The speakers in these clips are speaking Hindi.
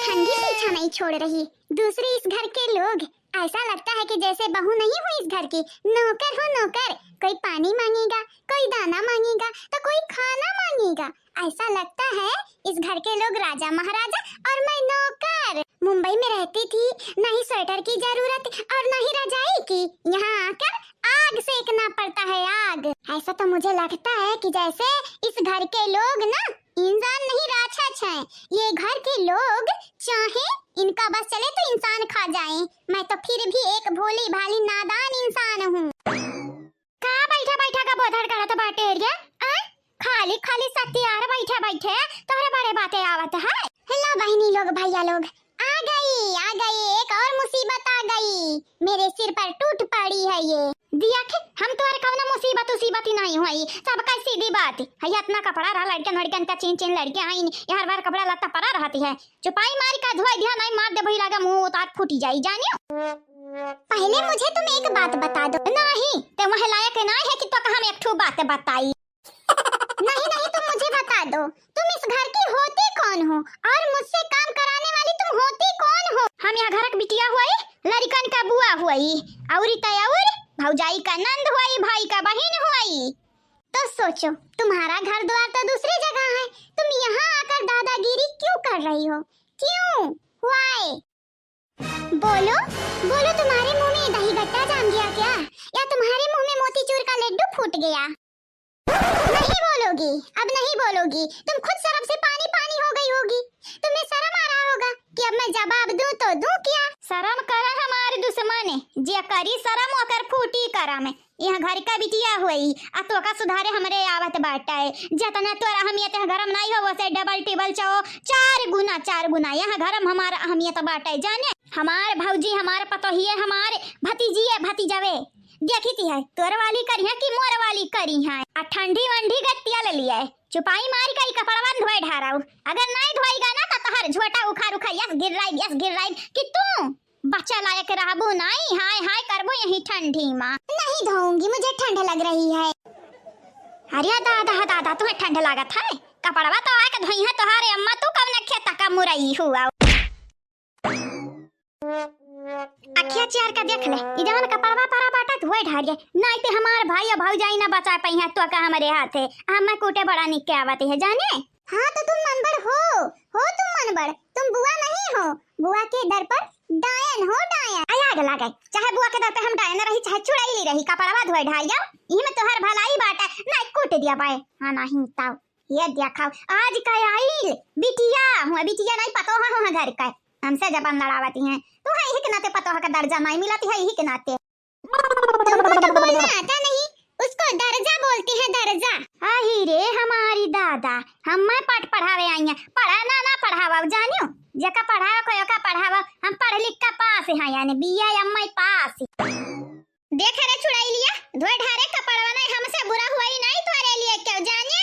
ठंडी पीछा नहीं छोड़ रही। दूसरे इस घर के लोग, ऐसा लगता है कि जैसे बहू नहीं हुई इस घर की, नौकर हो नौकर। कोई पानी मांगेगा, कोई दाना मांगेगा, तो कोई खाना मांगेगा। ऐसा लगता है इस घर के लोग राजा महाराजा और मैं नौकर। मुंबई में रहती थी, न ही स्वेटर की जरूरत और न ही रजाई की। यहाँ आकर आग सेकना पड़ता है, आग। ऐसा तो मुझे लगता है कि जैसे इस घर के लोग ना इंसान नहीं राक्षस हैं। ये घर के लोग चाहे इनका बस चले तो इंसान खा जाएं। मैं तो फिर भी एक भोली भाली नादान इंसान हूँ। कहाँ बैठा बैठा का बोधड़ करा तो बाटे एरिया खाली खाली सत्यार बैठे बैठे तोहरे बड़े बातें आवत है। हेलो बहनी लोग, भैया लोग, आ गई एक और मुसीबत आ गई। मेरे सिर पर टूट पड़ी है ये। दिया के हम तुम्हारे कवना मुसीबत ही नहीं हुई। सब का सीधी बात है। इतना कपड़ा रहा लड़कन का चिन लड़कियां आई यार बार कपड़ा लत्ता पड़ा रहती है। चुपाई मार का धोई ध्यान नहीं मार दे भई लगा मुंह उतार फूटी जाई जानियो। पहले मुझे तुम एक बात बता दो। नहीं ते वह लायक नहीं है कि तो हम एक ठो बात बताई। नहीं तुम मुझे बता दो, तुम इस घर की होती कौन हो और मुझसे काम कराने वाली तुम होती कौन हो? हम यहाँ घर की बिटिया हुई, लड़कन का बुआ हुई, और तयाउर भौजाई का नंद हुई, भाई का बहन हुई। तो सोचो तुम्हारा घर द्वार तो दूसरी जगह है, तुम यहाँ आकर दादागिरी क्यों कर रही हो? क्यों? व्हाई? बोलो तुम्हारे मुंह में दही गट्टा जाम गया क्या, या तुम्हारे मुंह में मोतीचूर का लड्डू फूट गया? नहीं बोलोगी, अब नहीं बोलोगी। तुम खुद शर्म से पानी पानी हो गई होगी। तुम्हें शर्म आ रहा होगा कि अब मैं जवाब दूं तो दूं क्या? शर्म करा हमारे दुश्मन जे करी शर्म ओकर फूटी करा में। यहाँ घर का बिटिया हुई आ तो का सुधारे हमरे आवत बाटा है। जतना तोरा अहमियत है गरम नहीं हो वैसे डबल टेबल चाओ चार गुना यहाँ गरम हमारा अहमियत बाटा है। जाने हमारे भौजी हमारे पतोहिए हमारे भतीजी है भतीजावे देखी थी है तोर वाली करी है कि मोर वाली करी है। आ ठंडी वंडी गट्टिया ले लिया है, चुपाई मारी का कपड़वा धोए ढाराऊ। अगर नहीं धोएगा ना तो तहर झोटा उखाड़ यस गिर रही कि तू बच्चा लायक रहबो नहीं। हाय करबो यही ठंडी मां। नहीं धोऊंगी, मुझे ठंड लग रही है। अरे दादा तुम्हें ठंड लागत है? कपड़वा तो आके धोई है तोहारे अम्मा। तू कब न खेता का मुरई हुआ अखिया चार का देख ले इधर कपड़वा पारा बाटा धोए ढारिए। नहीं ते हमार भाई और भौजाई ना बचा पाई है तो का हमारे हाथ है। हम कोटे बड़ा निक के आवती है जाने। हाँ तो तुम मनबड़ हो तुम मनबड़, तुम बुआ नहीं हो। बुआ के दर पर डायन हो, डायन। आग लागे चाहे बुआ के दर पे हम डायन रही चाहे चुड़ैली रही, कपड़वा धोए ढारिया ई में तोहर भलाई बाटा नहीं कोट दिया बाय। हां नहीं ताऊ ये देखा आज का आई बिटिया नहीं पतो है घर का हमसे जबान लड़ावती हैं। तू है ही के नाते पतो है का दर्जा नहीं मिलती है, यही के नाते तुमको तो बोलना आता नहीं, उसको दर्जा बोलती है दर्जा। आही रे हमारी दादा हम मैं पाठ पढ़ावे आई हैं। पढ़ाना ना पढ़ावा जानियो जका पढ़ावा कोई का पढ़ावा। हम पढ़ लिख का पास है यानी बीए एमए पास। देख रे चुड़ाई लिया धोए ढारे कपड़वा नहीं हमसे बुरा हुआ ही नहीं तोरे लिए क्यों जाने।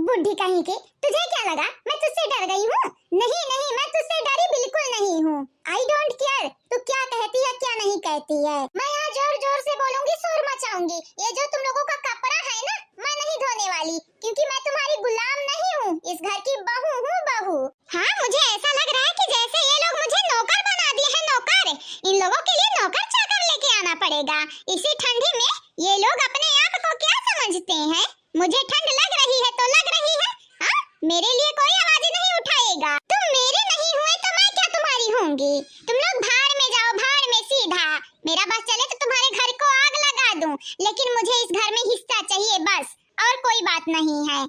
बुढ़ी कहीं के तुझे क्या लगा मैं तुझसे डर गई हूँ? नहीं मैं तुझसे डरी बिल्कुल नहीं हूँ। आई डोंट केयर तू क्या कहती है क्या नहीं कहती है। मैं यहाँ जोर से बोलूंगी, शोर मचाऊंगी। ये जो तुम लोगों का कपड़ा है ना मैं नहीं धोने वाली, क्योंकि मैं तुम्हारी गुलाम नहीं हूँ, इस घर की बहू हूँ बहू। हाँ मुझे ऐसा लग रहा है कि जैसे ये लोग मुझे नौकर बना दिए हैं, नौकर। इन लोगों के लिए नौकर चाकर लेके आना पड़ेगा। इसी ठंडी में ये लोग अपने आप को क्या समझते हैं? मुझे ठंड लग रही है तो लग रही है। हाँ मेरे लिए कोई आवाज नहीं उठाएगा। तुम मेरे नहीं हुए तो मैं क्या तुम्हारी होंगी? तुम लोग भाड़ में जाओ, भाड़ में सीधा। मेरा बस चले तो तुम्हारे घर को आग लगा दूं, लेकिन मुझे इस घर में हिस्सा चाहिए बस, और कोई बात नहीं है।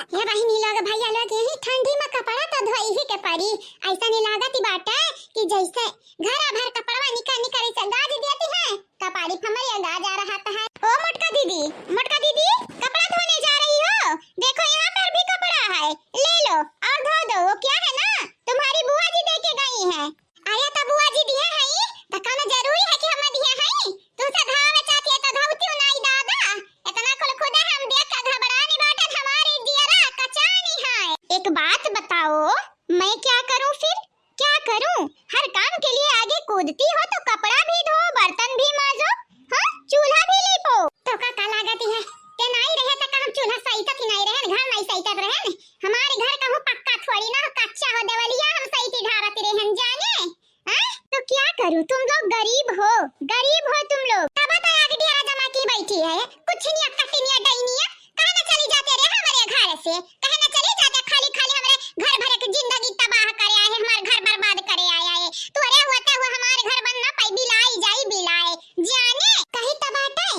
ये बहनी लोग भैया लोग यही ठंडी में कपड़ा तो धोई ही के पड़ी। ऐसा नहीं लागत ही बाटा कि जैसे घर भर कपड़वा निकर से गाज देती है। कपाड़ी फमरिया गाज आ रहा है। ओ मटका दीदी कपड़ा धोने जा रही हो? देखो यहाँ पर भी कपड़ा है, ले लो और धो दो। वो क्या है ना तुम्हारी बुआ जी दे के गई है। अरे तो बुआ जी दिया है तो कहना जरूरी है कि हम दिया है? तू से धावे चाहती है तो धावती नहीं दादा। इतना खुदा हम देख का घबरानी बाटा हमारे जियरा कचानी है। एक बात बताओ मैं क्या करूं फिर? क्या करूं? हर काम के लिए आगे कूदती हो तो कपड़ा भी धो, बर्तन भी मांजो, हाँ चूल्हा भी लीपो। तो का लागती है के नहीं रहे तो हम चूल्हा सही तक नहीं रहे, घर नहीं सही तक रहे। हमारे घर का हो पक्का थोड़ी ना कच्चा हो देवल से, कहे ना चली जाते खाली खाली हमरे घर भरे के जिंदगी तबाह करे आए, हमार घर बर्बाद करे आए आए। तू अरे होता हुआ हमार घर बन ना पाई, बिलाई जाई बिलाए जाने कहीं तबाटे।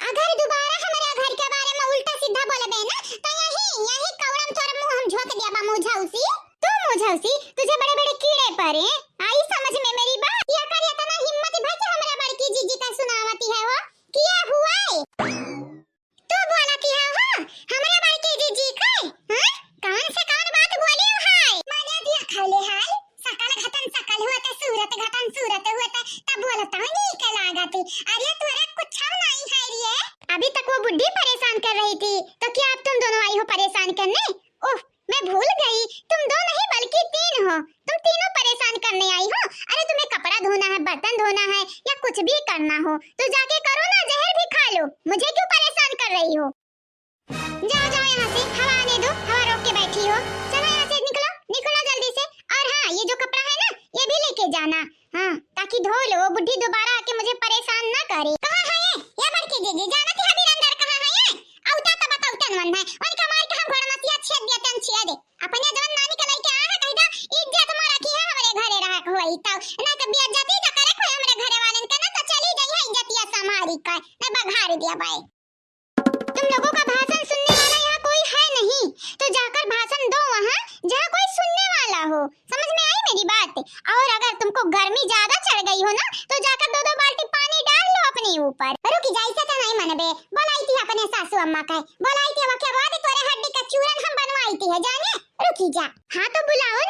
अगर दोबारा हमारे घर के बारे में उल्टा सीधा बोलबे ना तो यही यही कौड़म तोर मुंह हम झोंक देबा। मुझौसी तू मुझौसी, तुझे बड़े बड़े कीड़े पड़े आई समझ में मेरी बात। क्या कर इतना हिम्मत भाई कि हमरा बड़की जीजी का सुनावती है हो, क्या हुआ है तू बोला कि है हो हमरा बड़की जीजी का? हां कौन से कौन बात बोली है? मैंने दिया खाले हाल सकल घटन सकल हुआ त सूरत घटन सूरत हुआ तब बोलता नहीं के लागत। अरे तोरे कुछ नहीं है रे, अभी तक वो बुड्ढी परेशान कर रही थी तो क्या अब तुम दोनों आई हो परेशान करने? ओह मैं भूल गई, तुम दो नहीं बल्कि तीन हो, तुम तीनों परेशान करने आई हो। अरे तुम्हें कपड़ा धोना है, बर्तन धोना है या कुछ भी करना हो तो जाके करो ना, जहर भी खा लो, मुझे क्यों परेशान कर रही हो? जाओ जाओ यहाँ से, हवा आने दो, हवा रोक के बैठी हो, चलो यहाँ से निकलो निकलो जल्दी से। और हाँ ये जो कपड़ा है ना ये भी लेके जाना, हाँ ताकि धो लो, बुढ़ी दोबारा आके मुझे परेशान ना करे। कहाँ है ये बड़की जीजी? जाना थी अभी अंदर, कहाँ है ये? औता तो बताओ तनवन है उनका मार के हम घर मसिया छेद दिया तन छिया दे अपने जवन नानी के लइके आ है कहदा इज्जत मारा की है हमरे घरे रहा होई त ना तो बेइज्जती तो करे कोई हमरे घरे वालन के ना तो चली गई है इज्जतिया समारी का ना बघार दिया बाय। तुम लोगों का भाषण सुनने वाला यहाँ कोई है नहीं तो जाकर भाषण दो वहाँ जहाँ कोई सुनने वाला हो, समझ में आई मेरी बात? और अगर तुमको गर्मी ज्यादा चढ़ गई हो ना तो जाकर 2-2 बाल्टी पानी डाल लो अपने ऊपर। रुकी जाई से तो नहीं मनबे, बोलाई थी अपने सासू अम्मा का, बोलाई थी वके बाद तोरे हड्डी का चूरन हम बनवाई थी है जाने। रुकी जा, हाँ तो बुलाओ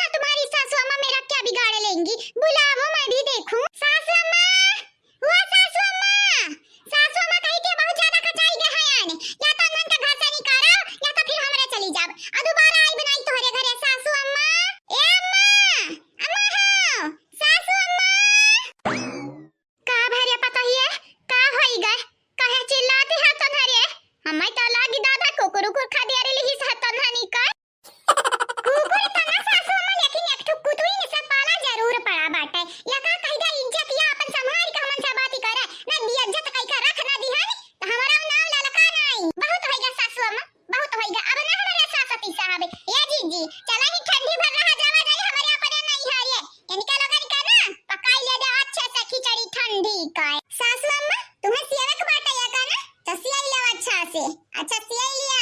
ना तुम्हारी सासू अम्मा मेरा क्या बिगाड़ लेंगी, बुलाओ मैं भी देखूं। सासू अम्मा, वो सासू अम्मा कहीं के बहुत ज्यादा खचाई गए हैं यानी, या तो मन का घर से निकालो या तो फिर हमरे चली जाब। आ दोबारा आई बनाई तोहरे घरे सासू अम्मा, ए अम्मा हो सासू अम्मा। का भरे पता ही है का होई गए, कहे चिल्लाते है तन्हरे, हम्मे तो लागी दादा कुकुर खा दिया रे लिही से तन्हनी का कुकुर तना सासू अम्मा, लेकिन एक ठो कुतुई से पाला जरूर पड़ा बाटे। या का कहिदा इज्जत या अपन संभाल के हमन से बात करे ना, दिया इज्जत कहि के रख ना दिहानी तो हमारा नाम ललका नहीं। बहुत होइगा सासू अम्मा बहुत होइगा, अब ना हमारे सासती साहब ये जीजी चला ही ठंडी भर रहा जावा जाई हमारे अपने नहीं है ये निकालो कर का ना पकाई ले दे अच्छे से खिचड़ी ठंडी का। सासू अम्मा तुम्हें सियावे के बाटा या का ना तो सियाई ले अच्छा से, अच्छा सियाई लिया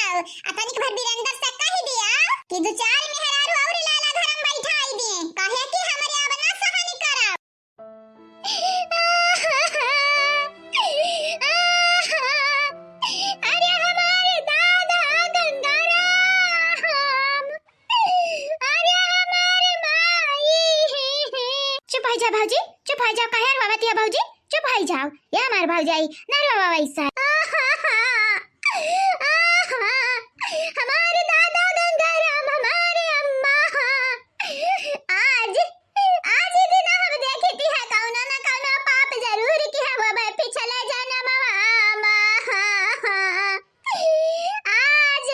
अतनिक भर बीरेंद्र से कह दिया कि 2-4 मेहरारू और लाला घर में बैठाई दे काहे कि हमारे अब ना सहनी करब। अरे हमारे दादा गंगाराम, अरे हमारे माई। चुप हो जा भाजी, चुप हो जाओ, कहे रोवती है भाजी, चुप हो जाओ, ये हमारे भाई ना रोवा वैसा। हमारे दादा गंगाराम हमारे अम्मा आज आज ही दिन हम देखी थी है कौनो ना कौनो पाप जरूर की है वो मैं पिछले जन्म मामा आज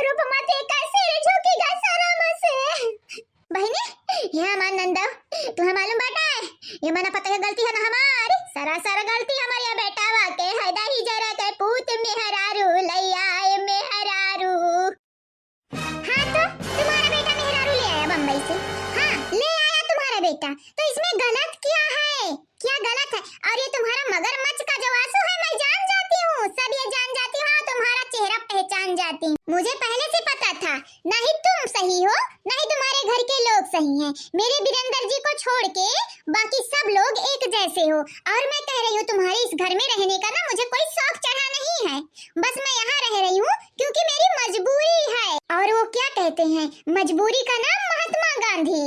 रूपमती का सिर झुकेगा शर्म से। बहनी ये हमार नंदा तुम्हें मालूम बाटा है ये मना पता है गलती है ना हमारी, सरासर गलती हमारी बेटा वाके हैदा ही जरा के पूत मेहरारू लैया मेहरारू। हाँ तो तुम्हारा बेटा मेहरारू ले आया बम्बई से, हाँ ले आया तुम्हारा बेटा, तो इसमें गलत क्या है, क्या गलत है? और ये तुम्हारा मगरमच्छ का जो आंसू है मैं जान जाती हूँ, सब ये जान जाती हूँ, तुम्हारा चेहरा पहचान जाती हूँ, मुझे पहले से पता था। नहीं तुम सही हो नहीं तुम्हारे घर के लोग सही हैं, मेरे वीरेंद्र जी को छोड़ के बाकी सब लोग एक जैसे हो। और मैं कह रही हूँ तुम्हारे इस घर में रहने का ना मुझे कोई शौक चढ़ा नहीं है, बस मैं यहाँ रह रही हूँ क्योंकि मेरी मजबूरी है। और वो क्या कहते हैं मजबूरी का नाम महात्मा गांधी।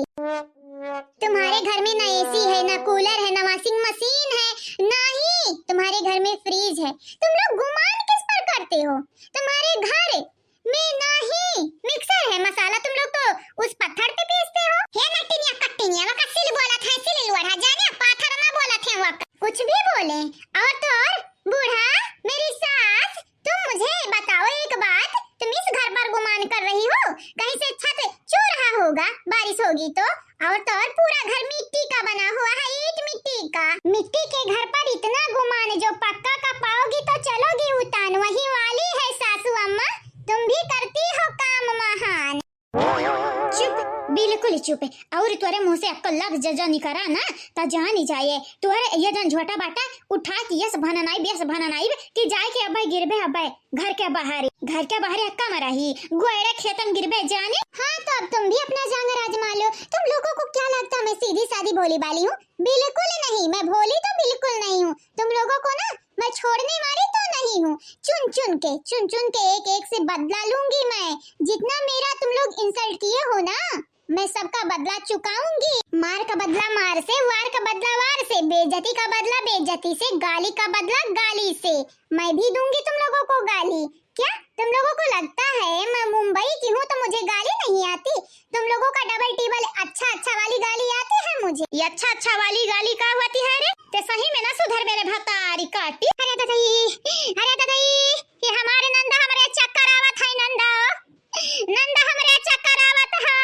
तुम्हारे घर में ना एसी है ना कूलर है ना वॉशिंग मशीन है, ना ही तुम्हारे घर में फ्रिज है, तुम लोग गुमान किस पर करते हो? तुम्हारे घर में ना ही मिक्सर है, मसाला तुम लोग तो उस पत्थर पे पीसते हो। हे नटिनिया कट्टिनिया वो कसिल बोला था सिल लोढ़ा जाने पाथर ना बोला थे वो कुछ भी बोले। और तो और बूढ़ा मेरी सास तुम मुझे बताओ एक बात, तुम इस घर पर गुमान कर रही हो कहीं से छत चू रहा होगा बारिश होगी तो, और और पूरा घर मिट्टी का बना हुआ है, ईंट मिट्टी का। मिट्टी के घर पर इतना गुमान जो पक्का का पाओगी तो चलोगी उतान, वही वाली है सासू अम्मा, तुम बोली चुप है। और तुअरे मुंह से अक्कल लग जजा निकरा ना ता जान ही जाए तुअरे ये जन झोटा बाटा उठा के यस भननाई बेस भननाई कि जाए के अब्बे गिरबे अब्बे घर के बाहर अक्का मराही गोड़े खेतन गिरबे जाने। हाँ तो अब तुम भी अपना जांगर आजमा लो। तुम लोगों को क्या लगता मैं सीधी सादी भोली बाली हूँ? बिल्कुल नहीं, मैं भोली तो बिल्कुल नहीं हूँ। तुम लोगों को ना मैं छोड़ने वाली तो नहीं हूँ। चुन चुन के एक एक से बदला लूंगी मैं। जितना मेरा तुम लोग इंसल्ट किए हो ना मैं सबका बदला चुकाऊंगी। मार का बदला मार से, वार का बदला वार से, बेइज्जती का बदला बेइज्जती से, गाली का बदला गाली से। मैं भी दूंगी तुम लोगों को गाली। क्या तुम लोगों को लगता है मैं मुंबई की हूँ तो मुझे गाली नहीं आती? तुम लोगों का डबल टिबल अच्छा वाली गाली आती है मुझे। ये अच्छा वाली गाली का होती है रे? ते सही में ना सुधर मेरे भतारी काटी। अरे दादाई ये हमारे नंदा हमारे चक्कर आवत है। नंदा हमारे चक्कर आवत है।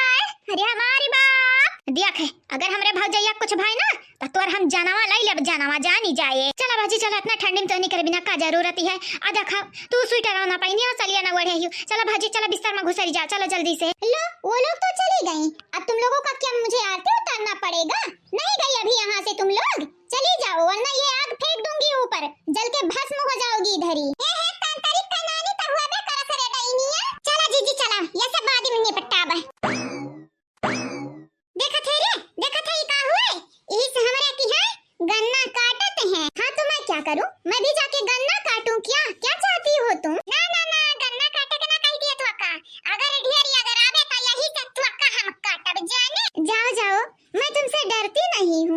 अरे हमारी बाप देख है अगर हमरे भौजैया कुछ भाई ना तो तोर हम जानवा लाई लब जानवा जानी जाए। चला बाजी चला इतना ठंडी में तो नहीं करे बिना का जरूरत है। आ देखा तू स्वेटर ना पहनी चलिए ना बढ़े ही। चला भाजी चला बिस्तर में घुसरी जा। चलो जल्दी से। लो वो लोग तो चली गई। अब तुम लोगों का क्या मुझे आरती उतारना पड़ेगा? नहीं गई अभी यहाँ से तुम लोग? चली जाओ वरना ये आग फेंक दूंगी ऊपर, जल के भस्म हो जाओगी इधर ही। चला जीजी चला ये सब बाद में निपटाबे। देखा थे ये का हुए? इस हमरा की है गन्ना काटते हैं। हाँ तो मैं क्या करूं? मैं भी जाके गन्ना काटूं क्या? क्या चाहती हो तुम? ना गन्ना काटे के ना कह दिए तो का। अगर ढेरी अगर आवे तो यही से तो का हम काटब जाने। जाओ मैं तुमसे डरती नहीं हूँ।